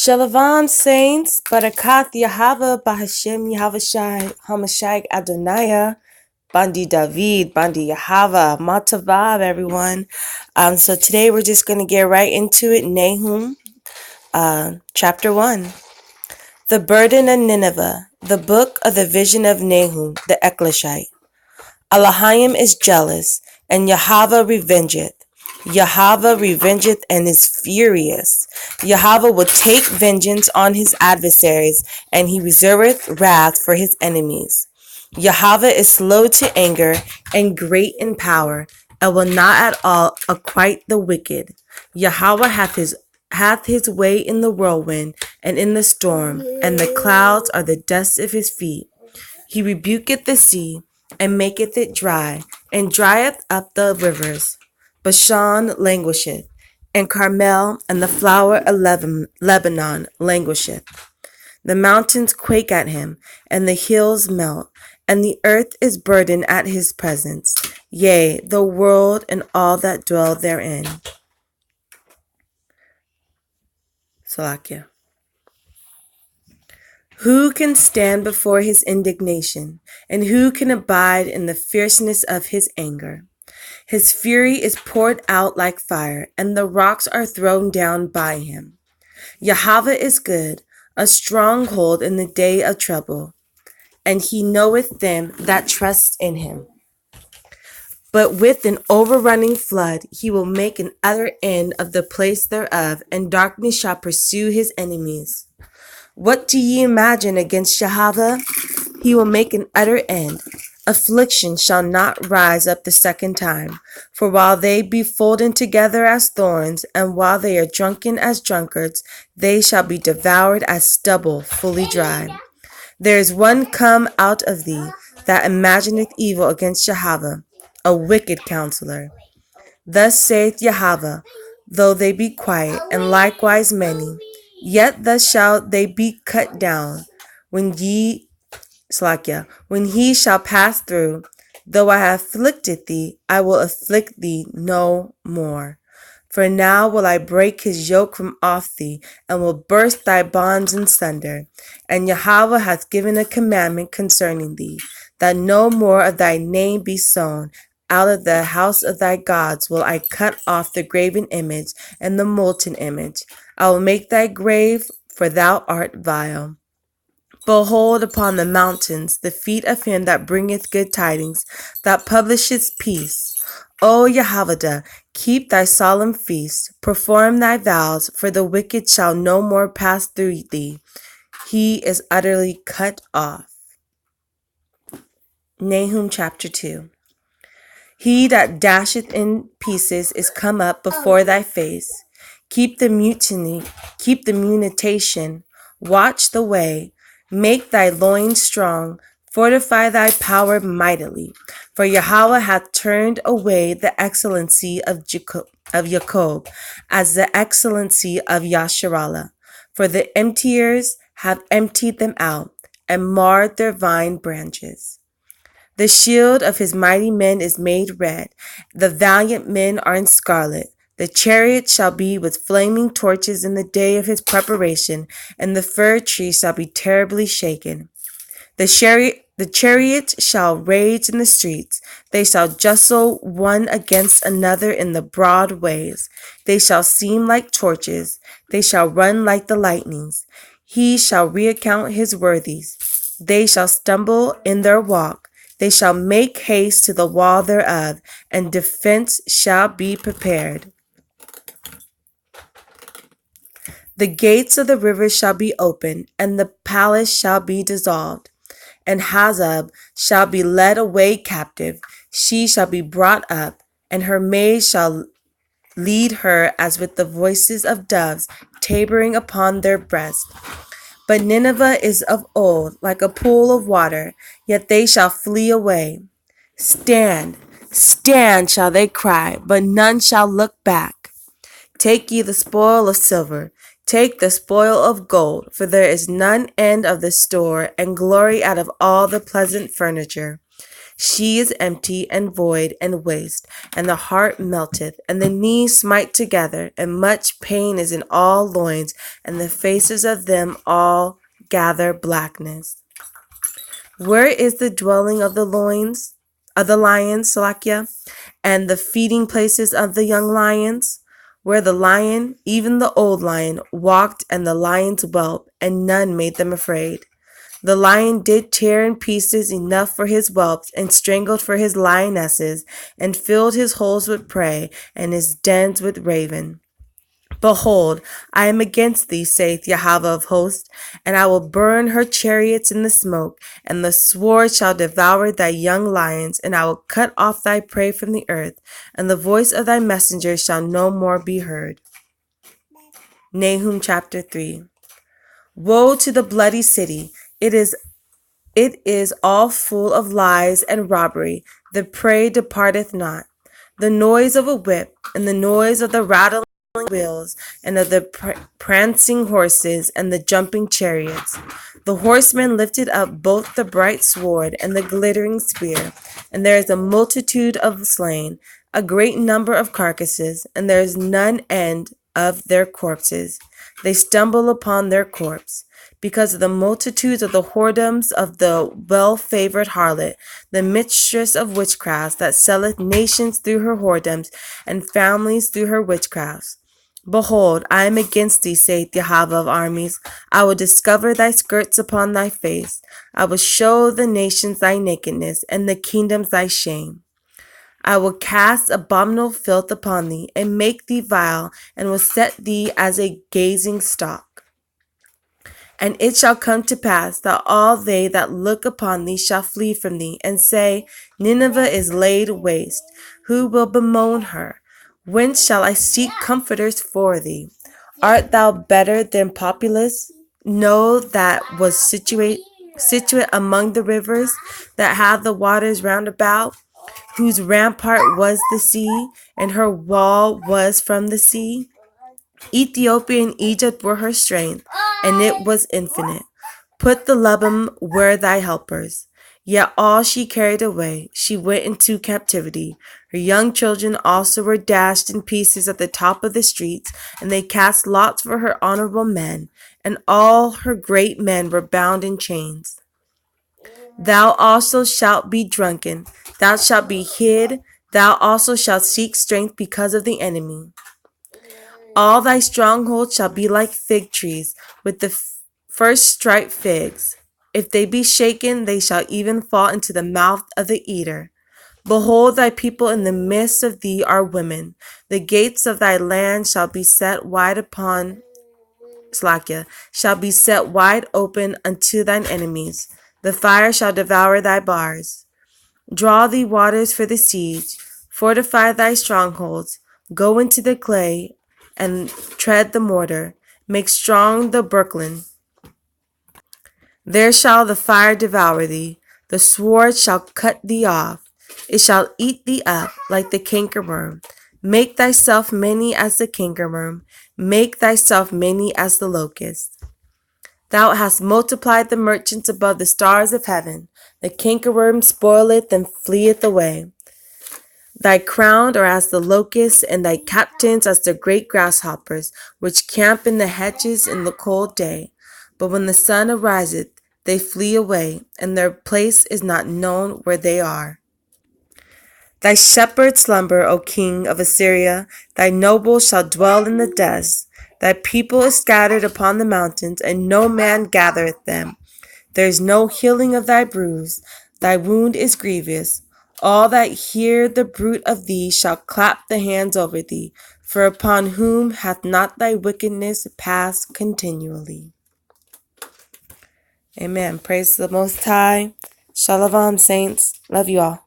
Shalom, saints. Barakat Yahawah Bahashem Yahawah Hamashai Adonai. Bandi David, Bandi Yahawah, Matavav, everyone. So today we're just going to get right into it. Nahum, chapter 1. The burden of Nineveh, the book of the vision of Nahum, the Eklashite. ALLAHAYAM is jealous, and Yahawah revengeth. Yahawah revengeth and is furious. Yahawah will take vengeance on his adversaries, and he reserveth wrath for his enemies. Yahawah is slow to anger and great in power, and will not at all acquit the wicked. Yahawah hath his way in the whirlwind and in the storm, and the clouds are the dust of his feet. He rebuketh the sea, and maketh it dry, and drieth up the rivers. Bashan languisheth, and Carmel and the flower of Lebanon languisheth. The mountains quake at him, and the hills melt, and the earth is burdened at his presence, yea, the world and all that dwell therein. Salakia. Who can stand before his indignation, and who can abide in the fierceness of his anger? His fury is poured out like fire, and the rocks are thrown down by him. Yahawah is good, a stronghold in the day of trouble, and he knoweth them that trust in him. But with an overrunning flood he will make an utter end of the place thereof, and darkness shall pursue his enemies. What do ye imagine against Yahawah? He will make an utter end. Affliction shall not rise up the second time. For while they be folden together as thorns, and while they are drunken as drunkards, they shall be devoured as stubble fully dry. There is one come out of thee that imagineth evil against Yahawah, a wicked counselor. Thus saith Yahawah, though they be quiet, and likewise many, yet thus shall they be cut down when he shall pass through. Though I have afflicted thee, I will afflict thee no more. For now will I break his yoke from off thee, and will burst thy bonds in sunder. And Yahawah hath given a commandment concerning thee, that no more of thy name be sown. Out of the house of thy gods will I cut off the graven image and the molten image. I will make thy grave, for thou art vile. Behold upon the mountains the feet of him that bringeth good tidings, that publisheth peace. O Yahawah, keep thy solemn feast, perform thy vows, for the wicked shall no more pass through thee. He is utterly cut off. Nahum chapter 2. He that dasheth in pieces is come up before thy face. Keep the munition, watch the way, make thy loins strong, fortify thy power mightily. For Yahawah hath turned away the excellency of Jacob, as the excellency of Yasharallah. For the emptiers have emptied them out, and marred their vine branches. The shield of his mighty men is made red. The valiant men are in scarlet. The chariot shall be with flaming torches in the day of his preparation, and the fir tree shall be terribly shaken. The chariot shall rage in the streets. They shall jostle one against another in the broad ways. They shall seem like torches. They shall run like the lightnings. He shall reaccount his worthies. They shall stumble in their walk. They shall make haste to the wall thereof, and defense shall be prepared. The gates of the rivers shall be opened, and the palace shall be dissolved. And Hazab shall be led away captive. She shall be brought up, and her maids shall lead her as with the voices of doves tabering upon their breasts. But Nineveh is of old, like a pool of water, yet they shall flee away. Stand, stand, shall they cry, but none shall look back. Take ye the spoil of silver, take the spoil of gold, for there is none end of the store, and glory out of all the pleasant furniture. She is empty and void and waste, and the heart melteth, and the knees smite together, and much pain is in all loins, and the faces of them all gather blackness. Where is the dwelling of the loins of the lions, Salakia, and the feeding places of the young lions? Where the lion, even the old lion, walked, and the lions whelped, and none made them afraid. The lion did tear in pieces enough for his whelps, and strangled for his lionesses, and filled his holes with prey, and his dens with raven. Behold, I am against thee, saith Yahawah of hosts, and I will burn her chariots in the smoke, and the sword shall devour thy young lions, and I will cut off thy prey from the earth, and the voice of thy messengers shall no more be heard. Nahum chapter 3. Woe to the bloody city! It is all full of lies and robbery. The prey departeth not. The noise of a whip, and the noise of the rattling wheels, and of the prancing horses, and the jumping chariots. The horsemen lifted up both the bright sword and the glittering spear, and there is a multitude of slain, a great number of carcasses, and there is none end of their corpses. They stumble upon their corpse. Because of the multitudes of the whoredoms of the well-favored harlot, the mistress of witchcrafts, that selleth nations through her whoredoms, and families through her witchcrafts. Behold, I am against thee, saith Yahawah of armies. I will discover thy skirts upon thy face. I will show the nations thy nakedness, and the kingdoms thy shame. I will cast abominable filth upon thee, and make thee vile, and will set thee as a gazing stock. And it shall come to pass that all they that look upon thee shall flee from thee, and say, Nineveh is laid waste. Who will bemoan her? Whence shall I seek comforters for thee? Art thou better than Populus? Know that was situate among the rivers, that have the waters round about, whose rampart was the sea, and her wall was from the sea? Ethiopia and Egypt were her strength, and it was infinite. Put the Lubim were thy helpers. Yet all she carried away, she went into captivity. Her young children also were dashed in pieces at the top of the streets, and they cast lots for her honorable men, and all her great men were bound in chains. Thou also shalt be drunken, thou shalt be hid, thou also shalt seek strength because of the enemy. All thy strongholds shall be like fig trees, with the first striped figs. If they be shaken, they shall even fall into the mouth of the eater. Behold, thy people in the midst of thee are women. The gates of thy land shall be set wide upon shall be set wide open unto thine enemies. The fire shall devour thy bars. Draw thee waters for the siege. Fortify thy strongholds. Go into the clay and tread the mortar. Make strong the Brooklyn. There shall the fire devour thee. The sword shall cut thee off. It shall eat thee up like the cankerworm. Make thyself many as the cankerworm. Make thyself many as the locust. Thou hast multiplied the merchants above the stars of heaven. The cankerworm spoileth and fleeth away. Thy crown are as the locusts, and thy captains as the great grasshoppers, which camp in the hedges in the cold day. But when the sun ariseth, they flee away, and their place is not known where they are. Thy shepherds slumber, O king of Assyria. Thy nobles shall dwell in the dust. Thy people is scattered upon the mountains, and no man gathereth them. There is no healing of thy bruise. Thy wound is grievous. All that hear the bruit of thee shall clap the hands over thee, for upon whom hath not thy wickedness passed continually? Amen. Praise the Most High. Shalom, saints. Love you all.